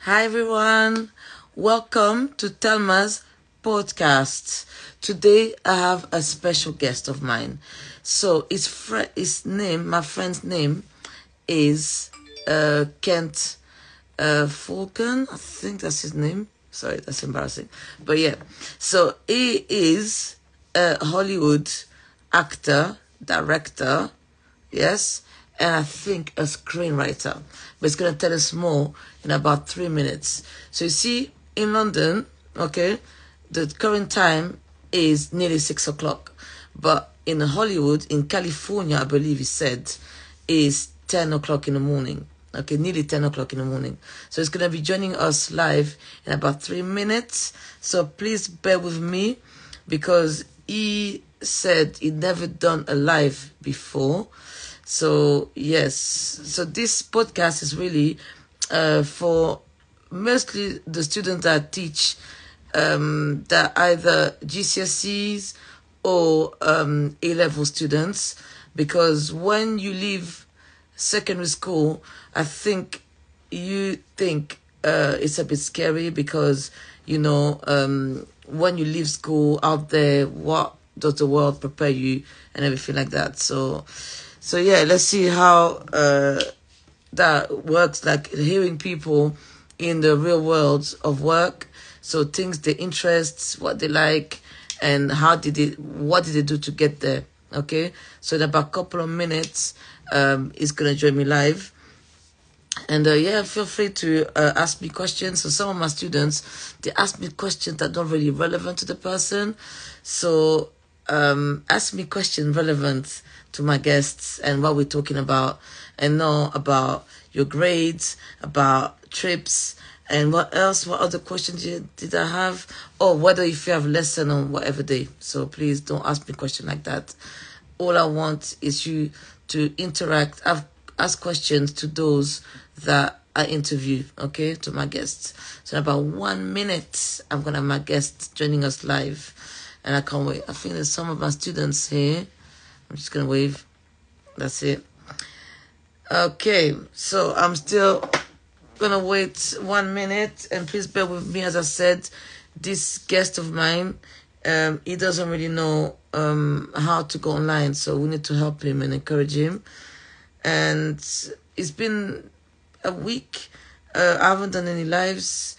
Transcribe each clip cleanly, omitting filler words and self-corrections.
Hi everyone, welcome to Telma's podcast. Today I have a special guest of mine. So my friend's name is Kent Faulcon. I think that's his name. Sorry, that's embarrassing. But yeah, so he is a Hollywood actor, director, yes, and I think a screenwriter. But it's going to tell us more in about 3 minutes. So you see, in London, okay, the current time is nearly 6 o'clock. But in Hollywood, in California, I believe he said, is 10 o'clock in the morning. Okay, nearly 10 o'clock in the morning. So it's going to be joining us live in about 3 minutes. So please bear with me because he said he'd never done a live before. So yes, so this podcast is really for mostly the students that teach that either GCSEs or A-level students, because when you leave secondary school, I think you think it's a bit scary because, when you leave school out there, what does the world prepare you and everything like that. So yeah, let's see how that works, like hearing people in the real world of work. So things, their interests, what they like, and what did they do to get there? Okay, so in about a couple of minutes, he's gonna join me live. And yeah, feel free to ask me questions. So some of my students, they ask me questions that don't really relevant to the person. So ask me questions relevant to my guests and what we're talking about, and know about your grades, about trips, and what else, what other questions did I have? Or whether if you have lesson on whatever day. So please don't ask me a question like that. All I want is you to interact, ask questions to those that I interview, okay, to my guests. So in about 1 minute, I'm going to have my guests joining us live. And I can't wait. I think there's some of my students here. I'm just going to wave. That's it. Okay, so I'm still going to wait 1 minute. And please bear with me. As I said, this guest of mine, he doesn't really know how to go online. So we need to help him and encourage him. And it's been a week. I haven't done any lives.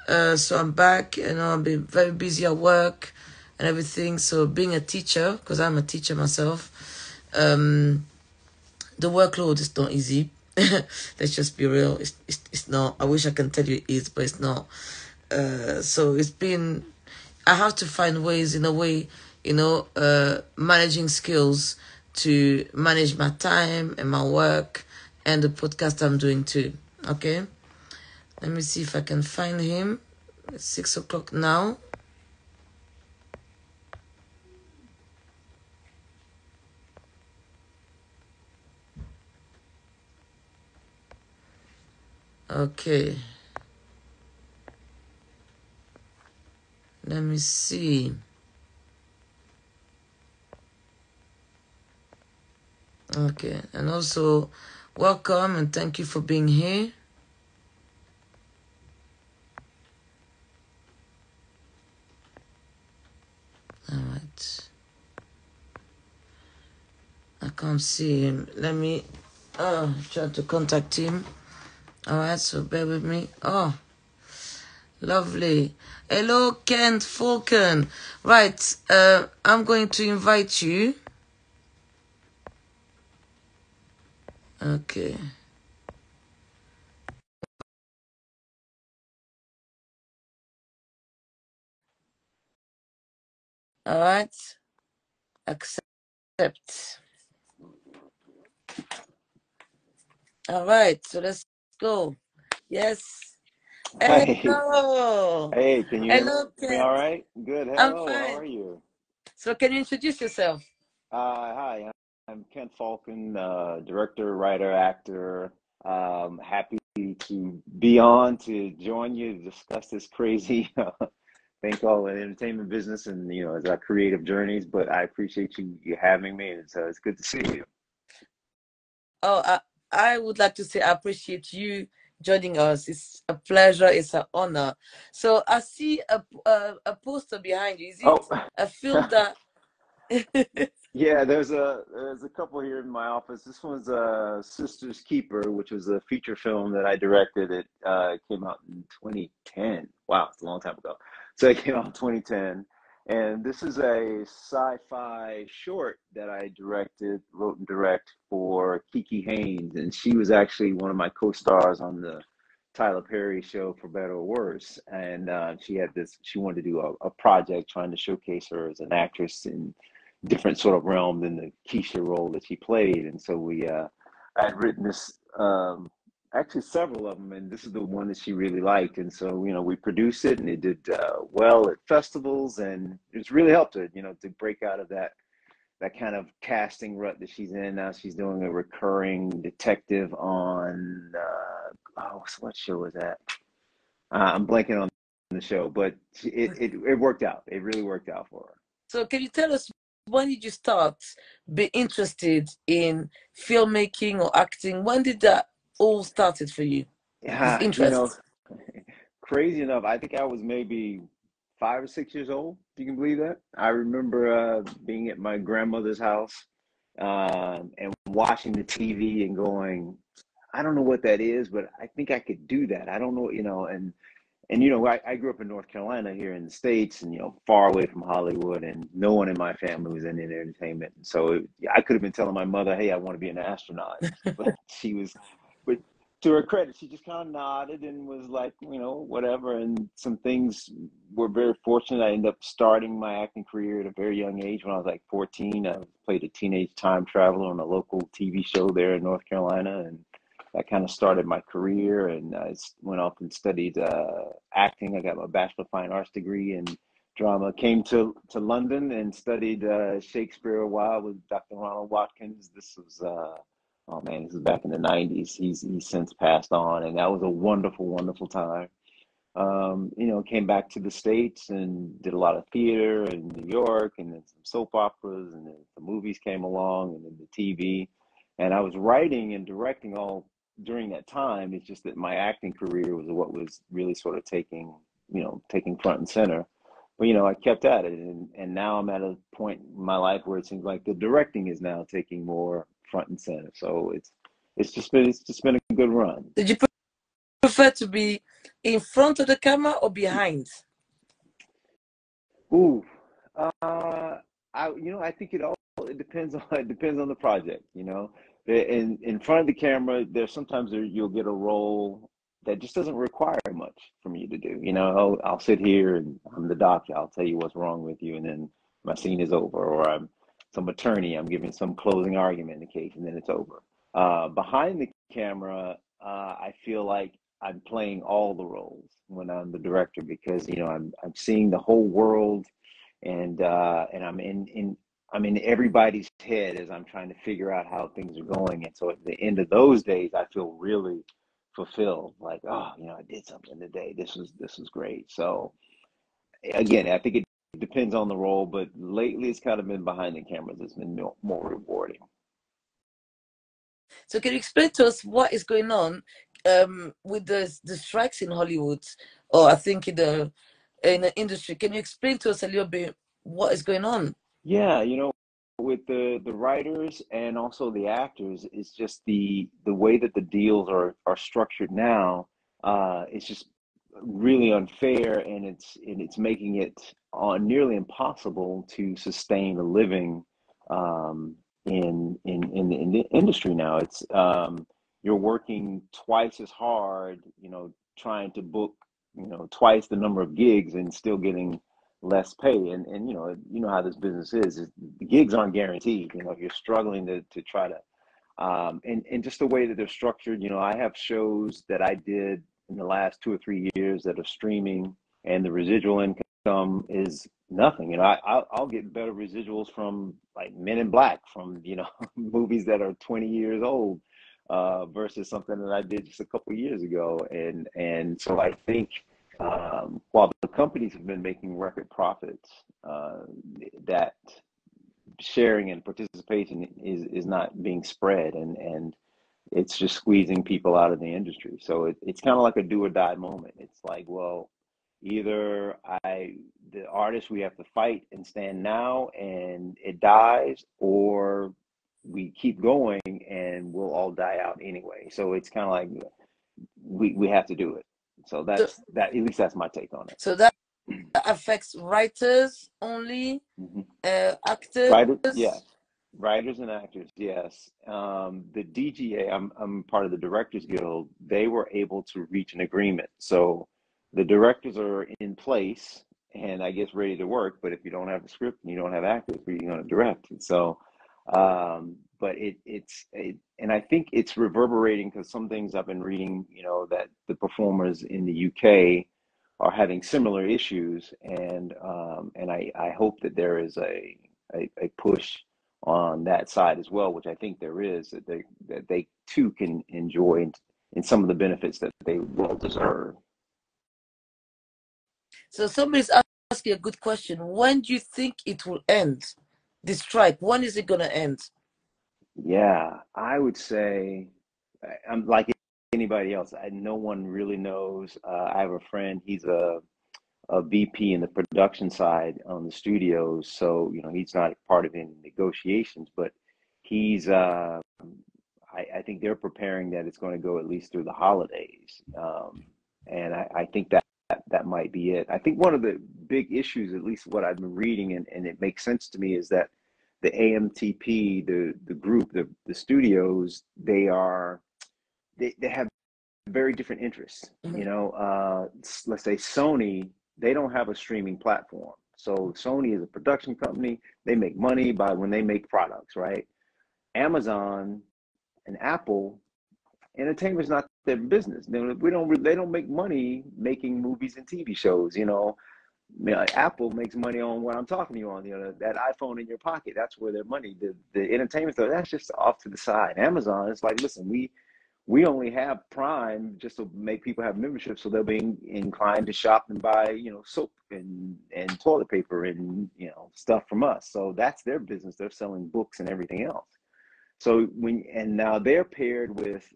So I'm back. I've been very busy at work and everything. So being a teacher, because I'm a teacher myself, the workload is not easy. Let's just be real. It's not. I wish I can tell you it is, but it's not. So it's been, I have to find ways, in a way, managing skills to manage my time and my work and the podcast I'm doing too. Okay? Let me see if I can find him. It's 6 o'clock now. Okay. Let me see. Okay. And also, welcome and thank you for being here. All right. I can't see him. Let me try to contact him. All right, so bear with me. Oh, lovely. Hello, Kent Faulcon. Right, I'm going to invite you. Okay. All right. Accept. All right, so let's go. Yes. Hey, Hello. hey, can you hear Hello, me all Kent. right? Good. I'm Hello, how fine. are you? So can you introduce yourself? Hi, I'm Kent Faulcon, director, writer, actor. Happy to be on to join you to discuss this crazy thing called an entertainment business and as our creative journeys. But I appreciate you having me, and it's good to see you. Oh, I would like to say I appreciate you joining us. It's a pleasure. It's an honor. So I see a poster behind you. Is it Oh, a film that? yeah, there's a couple here in my office. This one's Sister's Keeper, which was a feature film that I directed. It came out in 2010. Wow, it's a long time ago. So it came out in 2010. And this is a sci-fi short that I directed, wrote and direct for Kiki Haynes, and she was actually one of my co-stars on the Tyler Perry show, For Better or Worse. And she wanted to do a project trying to showcase her as an actress in different sort of realm than the Keisha role that she played. And so I had written this, actually several of them, and this is the one that she really liked. And so, we produced it, and it did well at festivals, and it's really helped her, to break out of that kind of casting rut that she's in. Now she's doing a recurring detective on, what show is that? I'm blanking on the show, but it worked out. It really worked out for her. So can you tell us, when did you start be interested in filmmaking or acting? When did that all started for you? This Yeah, interest. crazy enough, I think I was maybe 5 or 6 years old. If you can believe that. I remember being at my grandmother's house and watching the TV and going, I don't know what that is, but I think I could do that. I don't know, I grew up in North Carolina here in the States, and far away from Hollywood, and no one in my family was in entertainment. And so I could have been telling my mother, "Hey, I want to be an astronaut," but but to her credit, she just kind of nodded and was like, whatever. And some things were very fortunate. I ended up starting my acting career at a very young age. When I was like 14, I played a teenage time traveler on a local TV show there in North Carolina, and that kind of started my career. And I went off and studied acting. I got my Bachelor of Fine Arts degree in drama. Came to London and studied Shakespeare a while with Dr. Ronald Watkins. This was oh man, this is back in the '90s. He's since passed on, and that was a wonderful, wonderful time. Came back to the States and did a lot of theater in New York, and then some soap operas, and then the movies came along, and then the TV. And I was writing and directing all during that time. It's just that my acting career was what was really sort of taking front and center. But I kept at it, and now I'm at a point in my life where it seems like the directing is now taking more front and center. So it's just been a good run. Did you prefer to be in front of the camera or behind? Ooh, I think it depends on it depends on the project. In front of the camera, you'll get a role that just doesn't require much from you to do. I'll sit here and I'm the doctor. I'll tell you what's wrong with you, and then my scene is over. Or I'm some attorney. I'm giving some closing argument in the case, and then it's over. Behind the camera, I feel like I'm playing all the roles when I'm the director, because I'm seeing the whole world, and I'm in everybody's head as I'm trying to figure out how things are going. And so at the end of those days, I feel really fulfilled. Like, oh, I did something today. This was great. So again, I think it depends on the role, but lately it's kind of been behind the cameras. It's been more rewarding. So can you explain to us what is going on with the strikes in Hollywood, or I think in the industry? Can you explain to us a little bit what is going on? Yeah, with the writers and also the actors, it's just the way that the deals are structured now. It's just really unfair, and it's making it nearly impossible to sustain a living in the industry now. It's you're working twice as hard, trying to book, twice the number of gigs and still getting less pay. And how this business is the gigs aren't guaranteed. You're struggling to try to and just the way that they're structured. I have shows that I did in the last 2 or 3 years that are streaming, and the residual income is nothing. I'll get better residuals from like Men in Black, from movies that are 20 years old, versus something that I did just a couple of years ago. And so I think, while the companies have been making record profits, that sharing and participation is not being spread, and it's just squeezing people out of the industry. So it's kind of like a do or die moment. It's like, well, either the artist, we have to fight and stand now and it dies, or we keep going and we'll all die out anyway. So it's kind of like we have to do it. So So, that's that. At least that's my take on it. so that affects writers only, Mhm. Writers, actors. yes. Writers and actors, yes. The DGA, I'm part of the Directors Guild. They were able to reach an agreement. So the directors are in place and I guess ready to work. But if you don't have a script and you don't have actors, who are you going to direct? And so, but and I think it's reverberating because some things I've been reading, that the performers in the UK are having similar issues, and I hope that there is a push on that side as well, which I think there is, that they too can enjoy in some of the benefits that they well deserve. So somebody's asking a good question. When do you think it will end? The strike. When is it gonna end? Yeah, I would say I'm like anybody else. No one really knows. I have a friend. He's a VP in the production side on the studios. So, he's not part of any negotiations, but he's, I think they're preparing that it's going to go at least through the holidays. And I think that might be it. I think one of the big issues, at least what I've been reading, and it makes sense to me, is that the AMTP, the group, the studios, they have very different interests. Mhm. Let's say Sony, they don't have a streaming platform. So Sony is a production company. They make money by when they make products, right? Amazon and Apple, entertainment is not their business. They don't make money making movies and TV shows. Apple makes money on what I'm talking to you on, that iPhone in your pocket. That's where their money, the entertainment stuff, that's just off to the side. Amazon is like, listen, we only have Prime just to make people have membership, so they'll be inclined to shop and buy, soap and toilet paper and stuff from us. So that's their business. They're selling books and everything else. So now they're paired with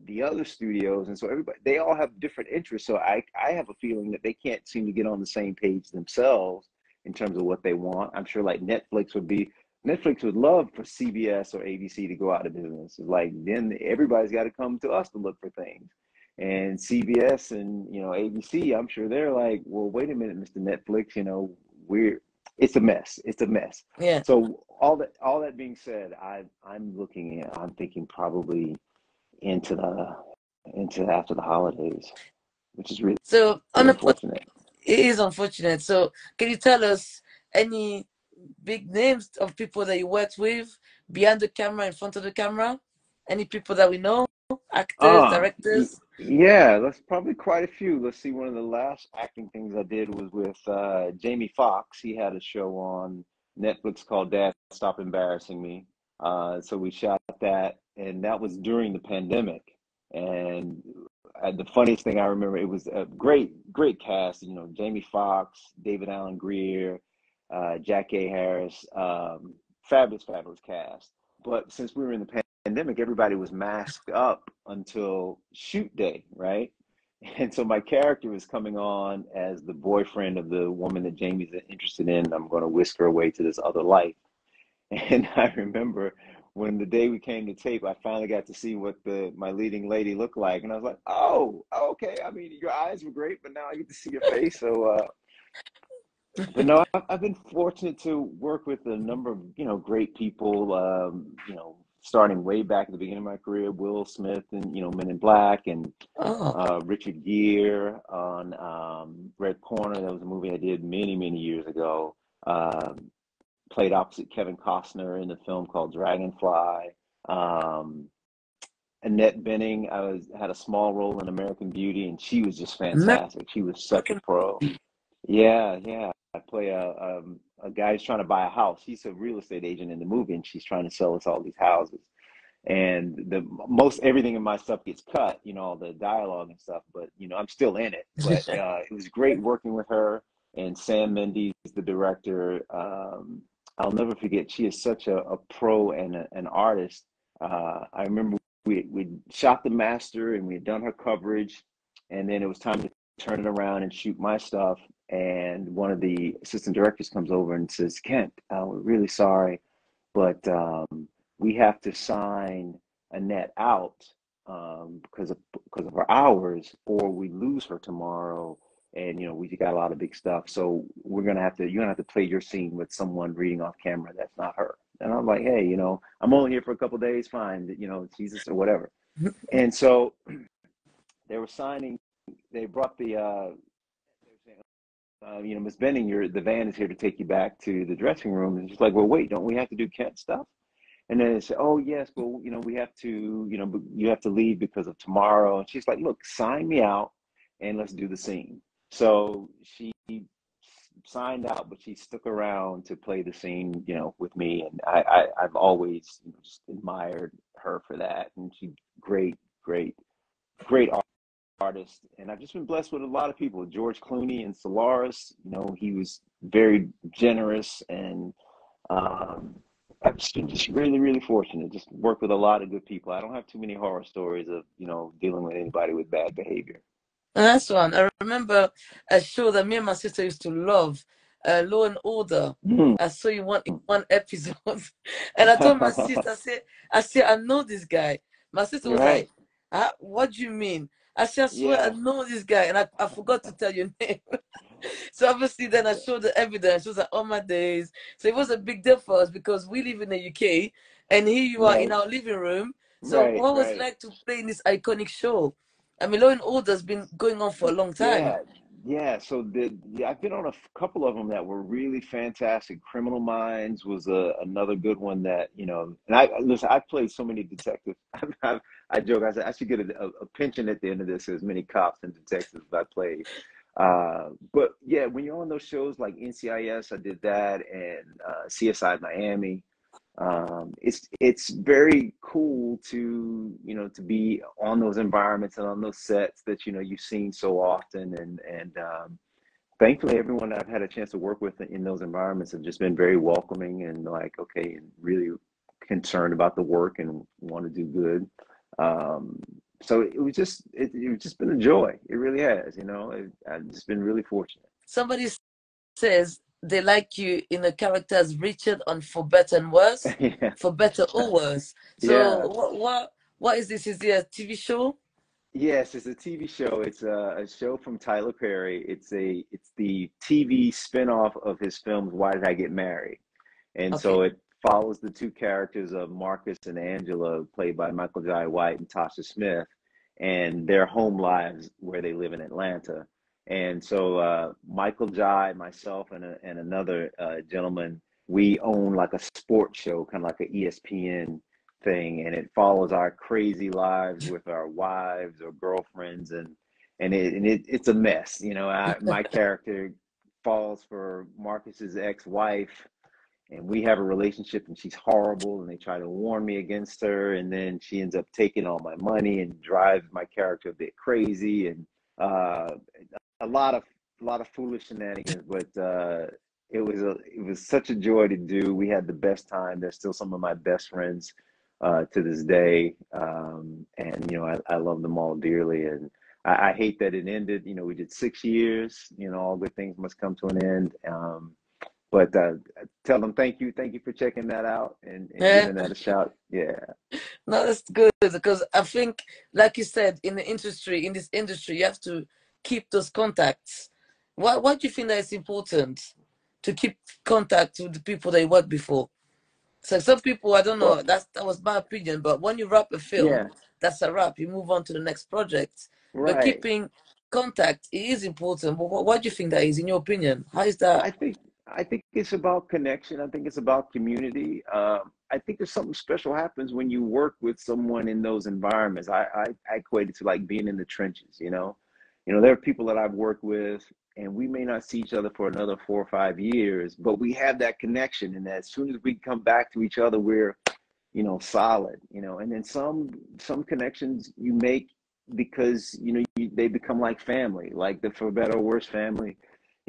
the other studios, and so they all have different interests. So I have a feeling that they can't seem to get on the same page themselves in terms of what they want. I'm sure like Netflix would love for CBS or ABC to go out of business. Like then everybody's got to come to us to look for things. And CBS and ABC, I'm sure they're like, well, wait a minute, Mr. Netflix, it's a mess. It's a mess. Yeah. So all that being said, I'm thinking probably into after the holidays, which is really, So really unfortunate. it is unfortunate. So can you tell us any big names of people that you worked with behind the camera, in front of the camera? Any people that we know, actors, directors? Yeah, that's probably quite a few. Let's see. One of the last acting things I did was with Jamie Foxx. He had a show on Netflix called Dad, Stop Embarrassing Me. So we shot that, and that was during the pandemic. And the funniest thing I remember, it was a great, great cast. Jamie Foxx, David Allen Greer, Jack A. Harris, fabulous, fabulous cast. But since we were in the pandemic, everybody was masked up until shoot day, right? And so my character was coming on as the boyfriend of the woman that Jamie's interested in. I'm going to whisk her away to this other life. And I remember when the day we came to tape, I finally got to see what my leading lady looked like. And I was like, oh, okay. I mean, your eyes were great, but now I get to see your face. So, but no, I've been fortunate to work with a number of, great people, starting way back at the beginning of my career, Will Smith and, Men in Black, and Oh, Richard Gere on Red Corner. That was a movie I did many, many years ago. Played opposite Kevin Costner in the film called Dragonfly. Annette Bening, had a small role in American Beauty, and she was just fantastic. She was such a American. pro. Yeah, yeah. I play a guy who's trying to buy a house. He's a real estate agent in the movie, and she's trying to sell us all these houses. And the most everything in my stuff gets cut, all the dialogue and stuff. But I'm still in it. But it was great working with her, and Sam Mendes, the director. I'll never forget. She is such a pro and an artist. I remember we shot the master and we had done her coverage, and then it was time to turn it around and shoot my stuff. And one of the assistant directors comes over and says, Kent, we're really sorry, but we have to sign Annette out because of her hours, or we lose her tomorrow. And we got a lot of big stuff, so you're gonna have to play your scene with someone reading off camera that's not her. And I'm like, hey, I'm only here for a couple of days, fine, Jesus or whatever. And so they were signing. They brought the Miss Benning, the van is here to take you back to the dressing room. And she's like, well, wait, don't we have to do Kent stuff? And then they said, oh, yes, well, we have to, but you have to leave because of tomorrow. And she's like, look, sign me out and let's do the scene. So she signed out, but she stuck around to play the scene, with me. And I've always just admired her for that. And she's great artist. And I've just been blessed with a lot of people. George Clooney and Solaris, he was very generous. And I've just been really, really fortunate. Just work with a lot of good people. I don't have too many horror stories of, dealing with anybody with bad behavior. And that's one. I remember a show that me and my sister used to love, Law and Order. I saw you in one episode, and I told my sister, I said, I know this guy. My sister was Right. like, what do you mean? I said, I swear, I know this guy, and I forgot to tell your name. So obviously, then I showed the evidence. It was like, all my days. So it was a big deal for us because we live in the UK, and here you are in our living room. So what was it like to play in this iconic show? I mean, Law and Order's been going on for a long time. Yeah. So I've been on a couple of them that were really fantastic. Criminal Minds was another good one that, and listen, I've played so many detectives. I joke, I said I should get a pension at the end of this, as many cops and detectives I played. But yeah, when you're on those shows like NCIS, I did that, and CSI Miami. It's very cool to be on those environments and on those sets that you've seen so often, and thankfully everyone I've had a chance to work with in those environments have just been very welcoming and like, okay, and really concerned about the work and want to do good. So it's just been a joy. It really has. I've just been really fortunate. Somebody says they like you in the character as Richard on For Better and Worse, Yeah. For Better or Worse. So what is this? Is it a TV show? Yes, it's a TV show. It's a show from Tyler Perry. It's the TV spinoff of his films Why Did I Get Married? And so it follows the two characters of Marcus and Angela, played by Michael Jai White and Tasha Smith, and their home lives where they live in Atlanta. And so Michael Jai, myself, and another gentleman, we own like a sports show, kind of like an ESPN thing, and it follows our crazy lives with our wives or girlfriends, and it's a mess. My character falls for Marcus's ex-wife, and we have a relationship, and she's horrible, and they try to warn me against her, and then she ends up taking all my money and drives my character a bit crazy, and a lot of foolish shenanigans, but it was such a joy to do. We had the best time. They're still some of my best friends to this day, and I love them all dearly, and I hate that it ended. We did 6 years. All good things must come to an end. But tell them thank you for checking that out and giving that a shout. Yeah. No, that's good because I think, like you said, in this industry, you have to keep those contacts. Why do you think that it's important to keep contact with the people that you worked before? So some people, I don't know, Well, that was my opinion, but when you wrap a film, yeah. that's a wrap. You move on to the next project. But Right. keeping contact, it is important. But why do you think that is, in your opinion? How is that? I think it's about connection. I think it's about community. I think there's something special happens when you work with someone in those environments. I equate it to like being in the trenches. There are people that I've worked with, and we may not see each other for another 4 or 5 years, but we have that connection, and as soon as we come back to each other, we're solid. And then some connections you make because they become like family, like the For Better or Worse family.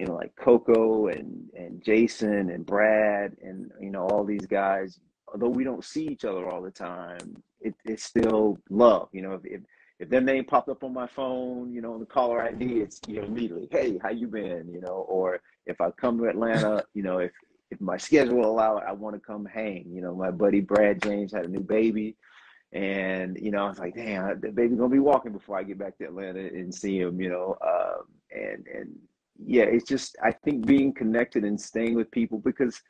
Like Coco and Jason and Brad and all these guys although we don't see each other all the time, it's still love. You know, if their name popped up on my phone, you know, on the caller ID, it's, you know, immediately, hey, how you been? You know, or if I come to Atlanta, you know, if my schedule will allow it, I want to come hang. You know, my buddy Brad James had a new baby, and you know, I was like, damn, the baby's gonna be walking before I get back to Atlanta and see him. You know, and yeah, it's just, I think being connected and staying with people, because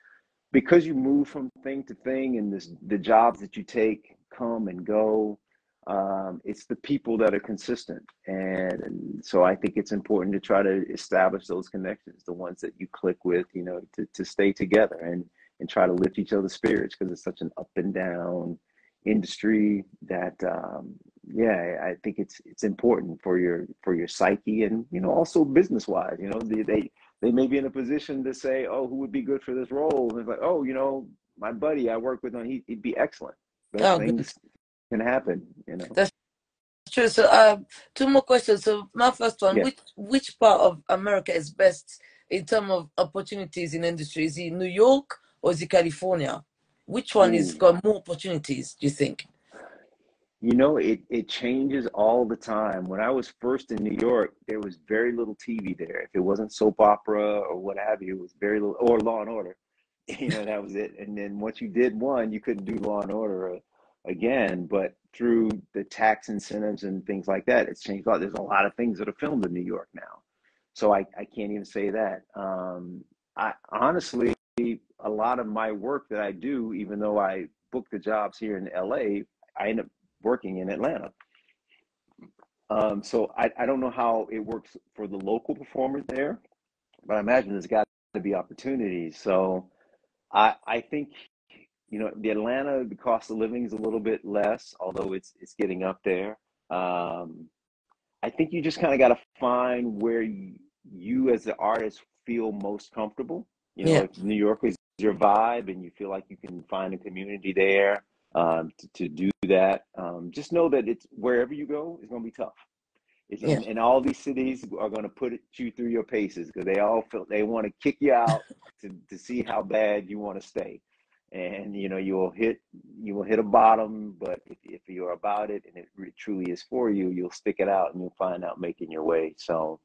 you move from thing to thing, and the jobs that you take come and go. It's the people that are consistent, and so I think it's important to try to establish those connections, the ones that you click with, you know, to stay together and try to lift each other's spirits, because it's such an up and down industry that yeah, I think it's important for your psyche, and you know, also business wise, you know, they may be in a position to say, oh, who would be good for this role, and it's like, oh, you know, my buddy I work with, he'd be excellent. Those Oh, good. things can happen, you know. That's true. So, two more questions. So, my first one: Yeah. which part of America is best in terms of opportunities in industry? Is it New York or is it California? Which one is Ooh. got more opportunities, do you think? You know, it changes all the time. When I was first in New York, there was very little TV there. If it wasn't soap opera or what have you, it was very little, or Law and Order. You know, that was it. And then once you did one, you couldn't do Law and Order again. But through the tax incentives and things like that, it's changed a lot. There's a lot of things that are filmed in New York now. So I can't even say that. I honestly, a lot of my work that I do, even though I book the jobs here in LA, I end up working in Atlanta. So I don't know how it works for the local performers there, but I imagine there's got to be opportunities. So I think, you know, the Atlanta, the cost of living is a little bit less, although it's getting up there. I think you just kind of got to find where you as the artist feel most comfortable. You know, Yeah, if New York is your vibe and you feel like you can find a community there, to do that, just know that it's wherever you go, it's going to be tough. It's, yeah. and all these cities are going to put you through your paces, because they all feel they want to kick you out to see how bad you want to stay. And you know, you will hit a bottom, but if you're about it and it truly is for you, you'll stick it out and you'll find out making your way. So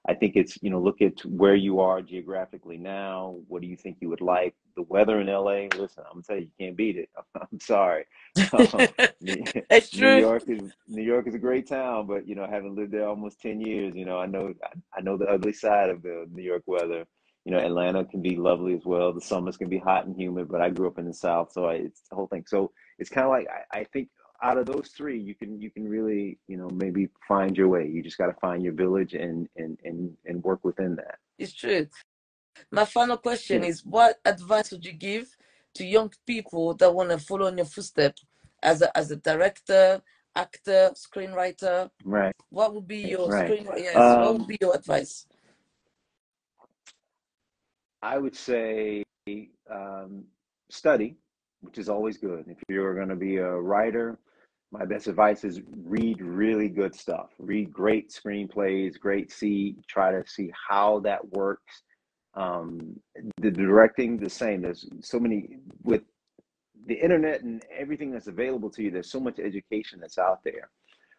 I think it's, you know, look at where you are geographically now. What do you think you would like? The weather in LA, listen, I'm gonna tell you, you can't beat it. I'm sorry. New It's New true. York is New York is a great town, but you know, having lived there almost 10 years, you know, I know the ugly side of the New York weather. You know, Atlanta can be lovely as well. The summers can be hot and humid, but I grew up in the South, so it's the whole thing. So it's kind of like, I think out of those three, you can really, you know, maybe find your way. You just got to find your village and work within that. It's true. My final question Yeah. is: what advice would you give to young people that want to follow in your footsteps as a director, actor, screenwriter? Right. What would be your Right. screen? Yes, what would Um, be your advice? I would say, um, study, which is always good. If you're going to be a writer, my best advice is read really good stuff. Read great screenplays, try to see how that works. The directing, the same. There's so many, with the internet and everything that's available to you, there's so much education that's out there.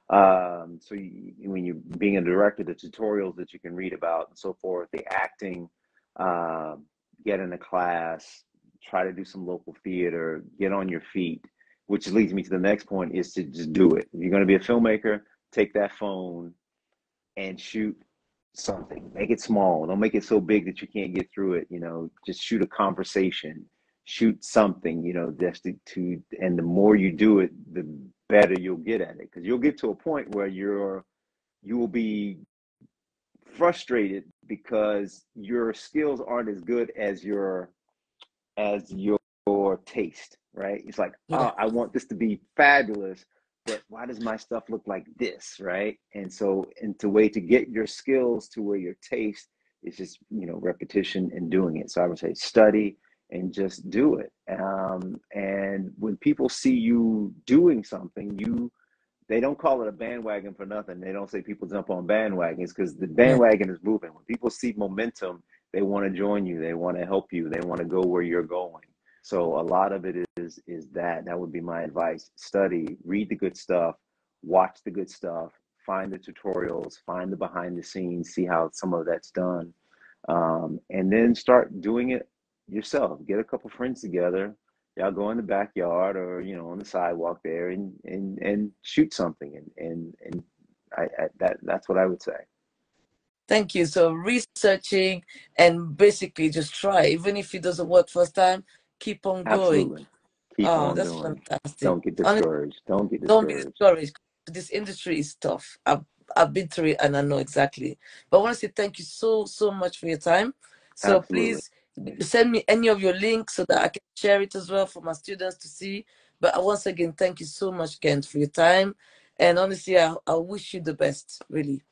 So when you're being a director, the tutorials that you can read about and so forth, the acting, uh, get in a class, try to do some local theater, get on your feet, which leads me to the next point, is to just do it. If you're going to be a filmmaker, take that phone and shoot something. Make it small. Don't make it so big that you can't get through it. You know, just shoot a conversation, shoot something. You know, just and the more you do it, the better you'll get at it. Because you'll get to a point where you will be frustrated because your skills aren't as good as your taste, right? It's like, Yeah, oh, I want this to be fabulous, but why does my stuff look like this, right? And so, and the way to get your skills to where your taste is just, you know, repetition and doing it. So I would say study and just do it. And when people see you doing something, they don't call it a bandwagon for nothing. They don't say people jump on bandwagons, because the yeah, bandwagon is moving. When people see momentum, they want to join you. They want to help you. They want to go where you're going. So a lot of it is that would be my advice. Study, read the good stuff, watch the good stuff, find the tutorials, find the behind the scenes, see how some of that's done, and then start doing it yourself. Get a couple friends together. Y'all go in the backyard or on the sidewalk there and shoot something and that's what I would say. Thank you. So researching and basically just try. Even if it doesn't work first time, keep on going. Absolutely. Keep Oh, on that's doing. fantastic. Don't get Honestly, discouraged. Don't get don't be discouraged. discouraged. This industry is tough. I've been through it and I know exactly. But I want to say thank you so much for your time. So Absolutely. please send me any of your links so that I can share it as well for my students to see. But once again, thank you so much, Kent, for your time. And honestly, I wish you the best, really.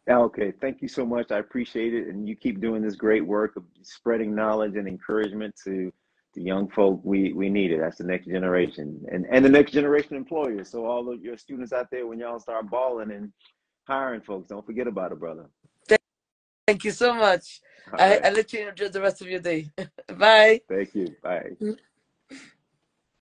Okay, thank you so much. I appreciate it, and you keep doing this great work of spreading knowledge and encouragement to the young folk. We need it. That's the next generation, and the next generation employers. So all of your students out there, when y'all start balling and hiring folks, don't forget about it, brother. Thank you so much. All right. I let you enjoy the rest of your day. Bye. Thank you. Bye.